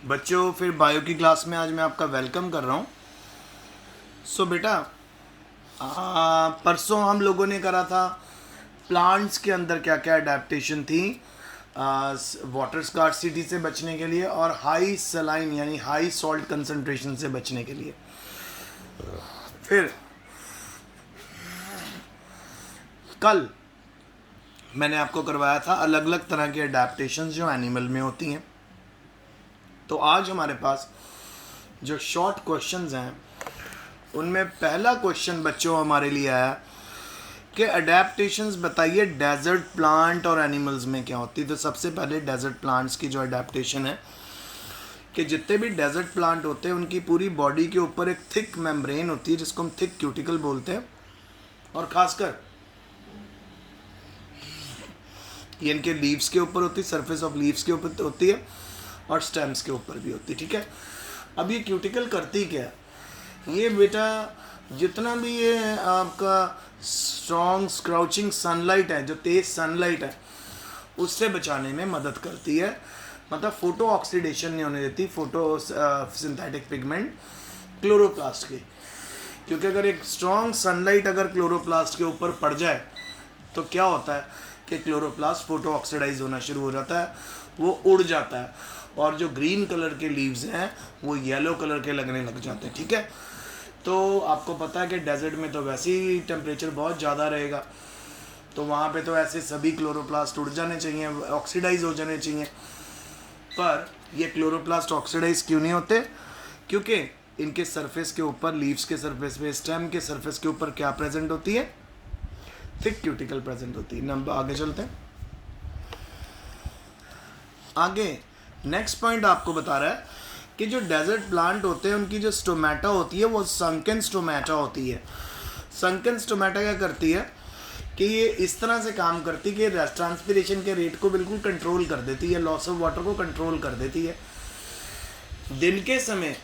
बच्चों, फिर बायो की क्लास में आज मैं आपका वेलकम कर रहा हूँ। बेटा, परसों हम लोगों ने करा था प्लांट्स के अंदर क्या क्या अडेप्टेशन थी वाटर स्कार्सिटी से बचने के लिए और हाई सलाइन यानी हाई सॉल्ट कंसंट्रेशन से बचने के लिए। फिर कल मैंने आपको करवाया था अलग अलग तरह की अडेप्टेशन जो एनिमल में होती हैं। तो आज हमारे पास जो शॉर्ट क्वेश्चंस हैं उनमें पहला क्वेश्चन बच्चों हमारे लिए आया कि अडेप्टेशंस बताइए डेजर्ट प्लांट और एनिमल्स में क्या होती है। तो सबसे पहले डेजर्ट प्लांट्स की जो अडेप्टेशन है कि जितने भी डेजर्ट प्लांट होते हैं उनकी पूरी बॉडी के ऊपर एक थिक मेम्ब्रेन होती है जिसको हम थिक क्यूटिकल बोलते हैं, और ख़ासकर ये इनके लीव्स के ऊपर होती है, सरफेस ऑफ लीव्स के ऊपर होती है और स्टेम्स के ऊपर भी होती है। ठीक है, अब ये क्यूटिकल करती क्या है? ये बेटा जितना भी ये आपका स्ट्रॉन्ग स्क्राउचिंग सनलाइट है, जो तेज़ सनलाइट है, उससे बचाने में मदद करती है। मतलब फोटो ऑक्सीडेशन नहीं होने देती फोटो सिंथेटिक पिगमेंट क्लोरोप्लास्ट की, क्योंकि अगर एक स्ट्रॉन्ग सनलाइट अगर क्लोरोप्लास्ट के ऊपर पड़ जाए तो क्या होता है कि क्लोरोप्लास्ट फोटो ऑक्सीडाइज होना शुरू हो जाता है, वो उड़ जाता है और जो ग्रीन कलर के लीव्स हैं वो येलो कलर के लगने लग जाते हैं। ठीक है, तो आपको पता है कि डेजर्ट में तो वैसे ही टेम्परेचर बहुत ज़्यादा रहेगा, तो वहाँ पे तो ऐसे सभी क्लोरोप्लास्ट उड़ जाने चाहिए, ऑक्सीडाइज हो जाने चाहिए। पर ये क्लोरोप्लास्ट ऑक्सीडाइज क्यों नहीं होते? क्योंकि इनके सरफेस के ऊपर, लीव्स के सरफेस पे, स्टेम के सरफेस के ऊपर क्या प्रेजेंट होती है? थिक क्यूटिकल प्रेजेंट होती है। नंबर आगे चलते हैं। आगे नेक्स्ट पॉइंट आपको बता रहा है कि जो डेजर्ट प्लांट होते हैं उनकी जो स्टोमेटा होती है वो संकन स्टोमेटा होती है। संकन स्टोमेटा क्या करती है कि ये इस तरह से काम करती है कि ट्रांसपिरेशन के रेट को बिल्कुल कंट्रोल कर देती है, लॉस ऑफ वाटर को कंट्रोल कर देती है। दिन के समय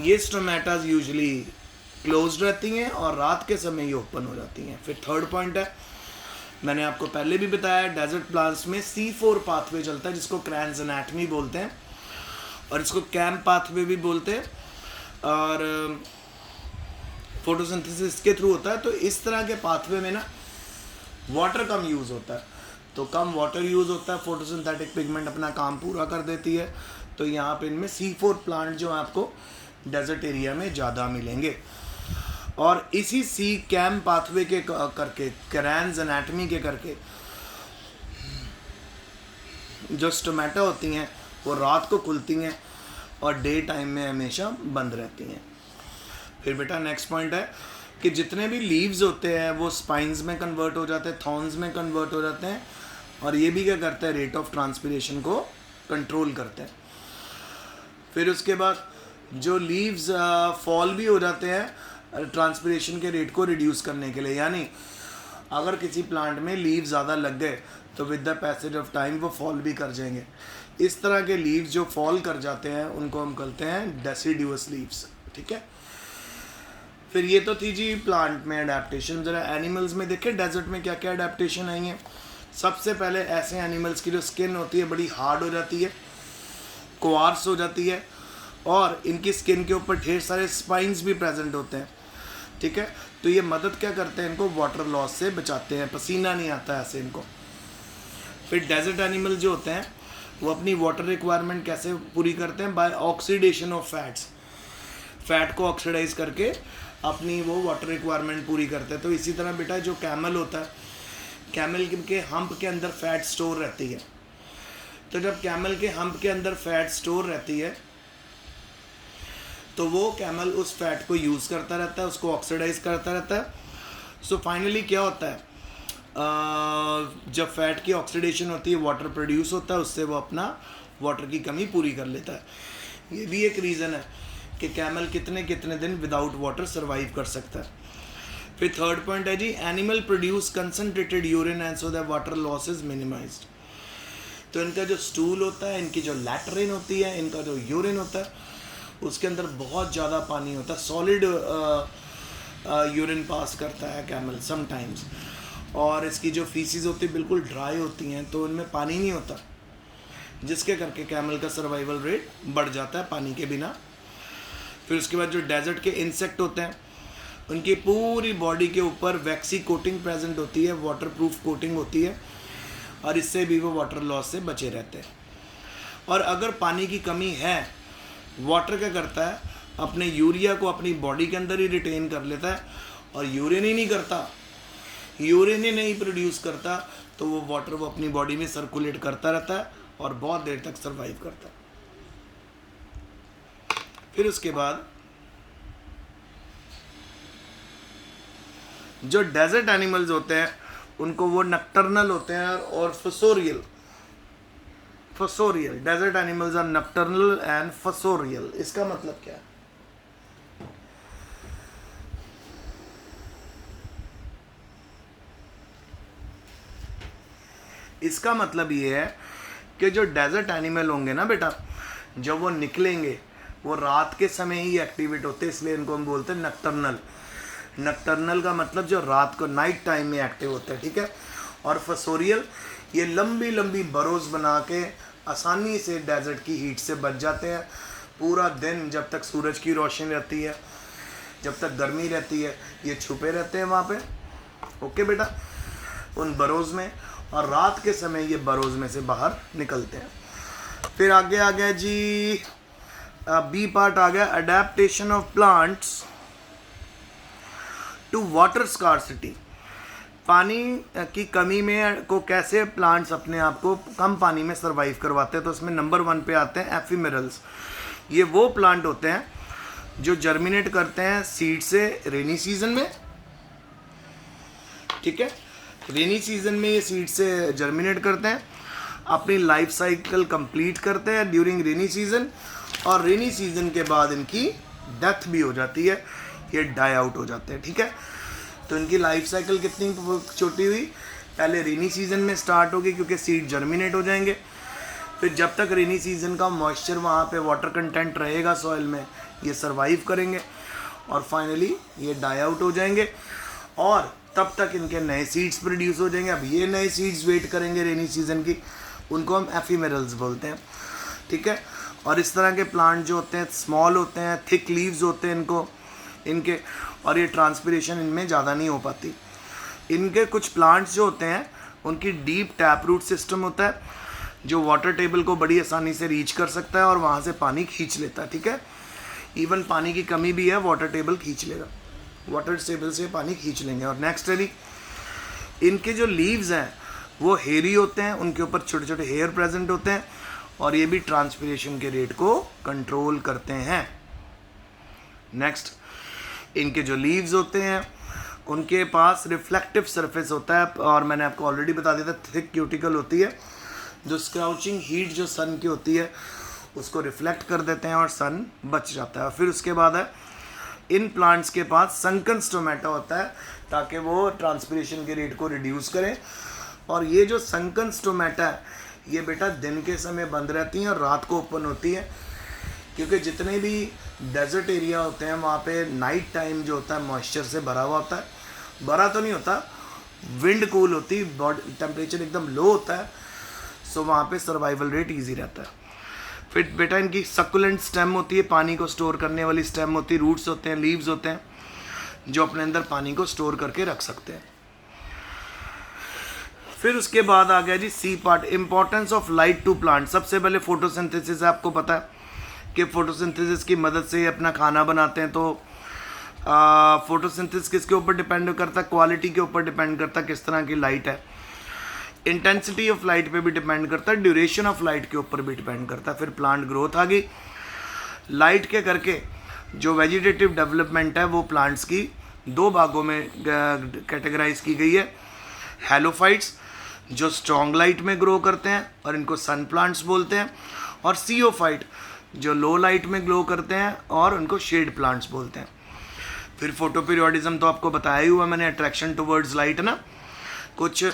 ये स्टोमेटाज यूजुअली क्लोज रहती हैं और रात के समय ये ओपन हो जाती हैं। फिर थर्ड पॉइंट है, मैंने आपको पहले भी बताया डेजर्ट प्लांट्स में C4 पाथवे चलता है जिसको क्रैन्स एनाटमी बोलते हैं और इसको कैम्प पाथवे भी बोलते हैं, और फोटोसिंथेसिस के थ्रू होता है। तो इस तरह के पाथवे में ना वाटर कम यूज़ होता है, तो कम वाटर यूज़ होता है, फोटोसिंथेटिक पिगमेंट अपना काम पूरा कर देती है। तो यहाँ पे इनमें C4 प्लांट जो आपको डेजर्ट एरिया में ज़्यादा मिलेंगे, और इसी सी कैम पाथवे के करके, क्रैन्स एनाटमी के करके जो स्टोमेटा होती हैं वो रात को खुलती हैं और डे टाइम में हमेशा बंद रहती हैं। फिर बेटा नेक्स्ट पॉइंट है कि जितने भी लीव्स होते हैं वो स्पाइन्स में कन्वर्ट हो जाते हैं, थॉर्न्स में कन्वर्ट हो जाते हैं, और ये भी क्या करता है? रेट ऑफ ट्रांसपिरेशन को कंट्रोल करते हैं। फिर उसके बाद जो लीव्स फॉल भी हो जाते हैं ट्रांसपिरेशन के रेट को रिड्यूस करने के लिए, यानी अगर किसी प्लांट में लीव ज़्यादा लग गए तो with the passage of time वो फॉल भी कर जाएंगे। इस तरह के लीव्स जो फॉल कर जाते हैं उनको हम कहते हैं डेसिडुअस लीव्स। ठीक है, फिर ये तो थी जी प्लांट में अडेप्टेशन। ज़रा एनिमल्स में देखें डेजर्ट में क्या क्या अडेप्टेशन आई हैं। सबसे पहले ऐसे एनिमल्स की जो स्किन होती है बड़ी हार्ड हो जाती है, कोआर्स हो जाती है, और इनकी स्किन के ऊपर ढेर सारे स्पाइन्स भी प्रेजेंट होते हैं। ठीक है, तो ये मदद क्या करते हैं? इनको वाटर लॉस से बचाते हैं, पसीना नहीं आता ऐसे इनको। फिर डेजर्ट एनिमल जो होते हैं वो अपनी वाटर रिक्वायरमेंट कैसे पूरी करते हैं? By oxidation of fats, fat को ऑक्सीडाइज करके अपनी वो वाटर रिक्वायरमेंट पूरी करते हैं। तो इसी तरह बेटा जो कैमल होता है, कैमल के हम्प के अंदर फैट स्टोर रहती है। तो जब कैमल के हम्प के अंदर फैट स्टोर रहती है तो वो कैमल उस फैट को यूज़ करता रहता है, उसको ऑक्सीडाइज करता रहता है। सो फाइनली क्या होता है, जब फैट की ऑक्सीडेशन होती है वाटर प्रोड्यूस होता है, उससे वो अपना वाटर की कमी पूरी कर लेता है। ये भी एक रीज़न है कि कैमल कितने कितने दिन विदाउट वाटर सर्वाइव कर सकता है। फिर थर्ड पॉइंट है जी, animal produce concentrated urine and so that water loss is minimised. तो इनका जो स्टूल होता है, इनकी जो लैट्रिन होती है, इनका जो यूरिन होता है, उसके अंदर बहुत ज़्यादा पानी होता है, सॉलिड यूरिन पास करता है कैमल समटाइम्स, और इसकी जो फीसिस होती है बिल्कुल ड्राई होती हैं, तो उनमें पानी नहीं होता। जिसके करके कैमल का सर्वाइवल रेट बढ़ जाता है पानी के बिना। फिर उसके बाद जो डेजर्ट के इंसेक्ट होते हैं उनकी पूरी बॉडी के ऊपर वैक्सी कोटिंग प्रेजेंट होती है, वाटर प्रूफ कोटिंग होती है, और इससे भी वो वाटर लॉस से बचे रहते हैं। और अगर पानी की कमी है, वाटर क्या करता है, अपने यूरिया को अपनी बॉडी के अंदर ही रिटेन कर लेता है, और यूरिन ही नहीं करता, यूरिन ही नहीं प्रोड्यूस करता, तो वो वाटर वो अपनी बॉडी में सर्कुलेट करता रहता है और बहुत देर तक सर्वाइव करता है। फिर उसके बाद जो डेजर्ट एनिमल्स होते हैं उनको वो नक्टर्नल होते हैं और fossorial. Desert animals are nocturnal and fossorial. इसका मतलब क्या है? इसका मतलब ये है कि जो डेजर्ट एनिमल होंगे ना बेटा, जब वो निकलेंगे वो रात के समय ही एक्टिवेट होते हैं, इसलिए इनको हम बोलते हैं नक्टर्नल। नक्टर्नल का मतलब जो रात को नाइट टाइम में एक्टिव होते हैं, ठीक है। और फसोरियल ये लंबी लंबी बरोज बना के आसानी से डेजर्ट की हीट से बच जाते हैं। पूरा दिन जब तक सूरज की रोशनी रहती है, जब तक गर्मी रहती है, ये छुपे रहते हैं वहाँ पे, ओके बेटा, उन बरोज में, और रात के समय ये बरोज में से बाहर निकलते हैं। फिर आगे आ गया जी बी पार्ट आ गया, adaptation of plants to water scarcity. पानी की कमी में को कैसे प्लांट्स अपने आप को कम पानी में सरवाइव करवाते हैं, तो उसमें नंबर 1 पे आते हैं एफिमेरल्स। ये वो प्लांट होते हैं जो जर्मिनेट करते हैं सीड से रेनी सीजन में, ठीक है। रेनी सीजन में ये सीड से जर्मिनेट करते हैं, अपनी लाइफ साइकिल कंप्लीट करते हैं ड्यूरिंग रेनी सीजन, और रेनी सीजन के बाद इनकी डेथ भी हो जाती है, ये डाई आउट हो जाते हैं, ठीक है। तो इनकी लाइफ साइकिल कितनी छोटी हुई, पहले रेनी सीजन में स्टार्ट होगी क्योंकि सीड जर्मिनेट हो जाएंगे, फिर जब तक रेनी सीजन का मॉइस्चर वहाँ पे वाटर कंटेंट रहेगा सॉइल में, ये सरवाइव करेंगे, और फाइनली ये डाई आउट हो जाएंगे, और तब तक इनके नए सीड्स प्रोड्यूस हो जाएंगे। अब ये नए सीड्स वेट करेंगे रेनी सीजन की, उनको हम एफिमेरल्स बोलते हैं, ठीक है। और इस तरह के प्लांट जो होते हैं स्मॉल होते हैं, थिक लीव्स होते हैं इनके, और ये ट्रांसपिरेशन इनमें ज़्यादा नहीं हो पाती। इनके कुछ प्लांट्स जो होते हैं उनकी डीप टैप रूट सिस्टम होता है जो वाटर टेबल को बड़ी आसानी से रीच कर सकता है और वहाँ से पानी खींच लेता है, ठीक है। इवन पानी की कमी भी है, वाटर टेबल खींच लेगा, वाटर टेबल से पानी खींच लेंगे। और नेक्स्ट है इनके जो लीव्स हैं वो हेयरी होते हैं, उनके ऊपर छोटे छोटे हेयर प्रेजेंट होते हैं, और ये भी ट्रांसपिरेशन के रेट को कंट्रोल करते हैं। नेक्स्ट, इनके जो लीव्स होते हैं उनके पास रिफ्लेक्टिव सरफेस होता है, और मैंने आपको ऑलरेडी बता दिया था थिक क्यूटिकल होती है जो स्क्राउचिंग हीट जो सन की होती है उसको रिफ्लेक्ट कर देते हैं और सन बच जाता है। फिर उसके बाद है इन प्लांट्स के पास संकन स्टोमेटा होता है ताकि वो ट्रांसपिरेशन के रेट को रिड्यूस करें, और ये जो संकन स्टोमेटा है ये बेटा दिन के समय बंद रहती हैं और रात को ओपन होती है, क्योंकि जितने भी डेजर्ट एरिया होते हैं वहाँ पे नाइट टाइम जो होता है मॉइस्चर से भरा हुआ होता है, भरा तो नहीं होता, विंड कूल होती, बॉडी टेम्परेचर एकदम लो होता है, सो वहाँ पे सर्वाइवल रेट इजी रहता है। फिर बेटा इनकी सक्कुलेंट स्टेम होती है, पानी को स्टोर करने वाली स्टेम होती है, रूट्स होते हैं, लीव्स होते हैं जो अपने अंदर पानी को स्टोर करके रख सकते हैं। फिर उसके बाद आ गया जी C part, importance of light to plant. सबसे पहले फोटोसिंथेसिस है, आपको पता है कि फोटोसिंथेसिस की मदद से ये अपना खाना बनाते हैं। तो फोटोसिंथेसिस किसके ऊपर डिपेंड करता है, क्वालिटी के ऊपर डिपेंड करता है किस तरह की लाइट है, इंटेंसिटी ऑफ लाइट पे भी डिपेंड करता है, ड्यूरेशन ऑफ लाइट के ऊपर भी डिपेंड करता है। फिर प्लांट ग्रोथ आ गई, लाइट के करके जो वेजिटेटिव डेवलपमेंट है वो प्लांट्स की दो भागों में कैटेगराइज की गई है। हेलोफाइट्स जो स्ट्रॉन्ग लाइट में ग्रो करते हैं और इनको सन प्लांट्स बोलते हैं, और सीओफाइट जो लो लाइट में ग्रो करते हैं और उनको शेड प्लांट्स बोलते हैं। फिर फोटोपीरियोडिज्म तो आपको बताया ही हुआ मैंने, अट्रैक्शन टुवर्ड्स लाइट ना, कुछ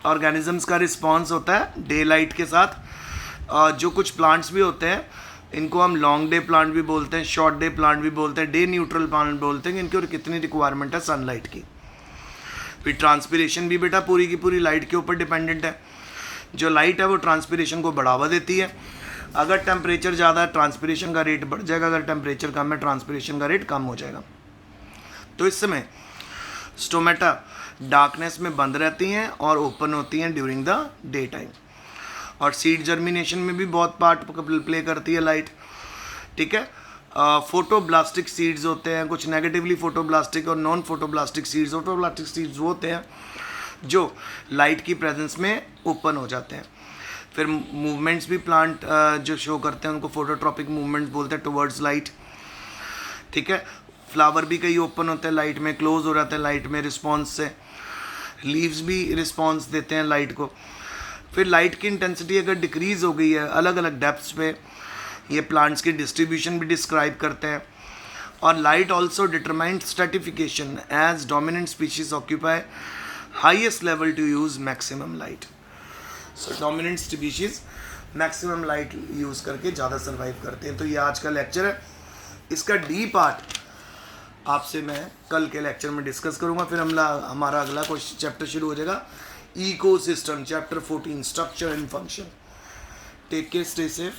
ऑर्गेनिजम्स का रिस्पॉन्स होता है डे लाइट के साथ। जो कुछ प्लांट्स भी होते हैं इनको हम लॉन्ग डे प्लांट भी बोलते हैं, शॉर्ट डे प्लांट भी बोलते हैं, डे न्यूट्रल प्लांट बोलते हैं, इनकी और कितनी रिक्वायरमेंट है सनलाइट की। फिर ट्रांसपिरेशन भी बेटा पूरी की पूरी लाइट के ऊपर डिपेंडेंट है। जो लाइट है वो ट्रांसपिरेशन को बढ़ावा देती है। अगर टेम्परेचर ज़्यादा है ट्रांसपिरेशन का रेट बढ़ जाएगा, अगर टेम्परेचर कम है ट्रांसपिरेशन का रेट कम हो जाएगा। तो इस समय स्टोमेटा डार्कनेस में बंद रहती हैं और ओपन होती हैं ड्यूरिंग द डे टाइम। और सीड जर्मिनेशन में भी बहुत पार्ट प्ले करती है लाइट, ठीक है। फोटोब्लास्टिक सीड्स होते हैं, कुछ नेगेटिवली फोटोब्लास्टिक और नॉन फोटोब्लास्टिक सीड्स। फोटोब्लास्टिक सीड्स वो होते हैं जो लाइट की प्रेजेंस में ओपन हो जाते हैं। फिर मूवमेंट्स भी प्लांट जो शो करते हैं उनको फोटोट्रॉपिक मूवमेंट्स बोलते हैं टुवर्ड्स लाइट, ठीक है। फ्लावर भी कई ओपन होते हैं लाइट में, क्लोज हो जाते हैं लाइट में रिस्पॉन्स से। लीव्स भी रिस्पॉन्स देते हैं लाइट को। फिर लाइट की इंटेंसिटी अगर डिक्रीज हो गई है अलग अलग डेप्थ्स पे, ये प्लांट्स की डिस्ट्रीब्यूशन भी डिस्क्राइब करते हैं। और light also determined stratification as dominant species occupy highest level to use maximum light. So dominant species maximum light use करके ज़्यादा सर्वाइव करते हैं। तो ये आज का लेक्चर है, इसका डी पार्ट आपसे मैं कल के लेक्चर में डिस्कस करूँगा। फिर हमारा अगला क्वेश्चन चैप्टर शुरू हो जाएगा ecosystem, chapter 14 structure and function. Take care, stay safe.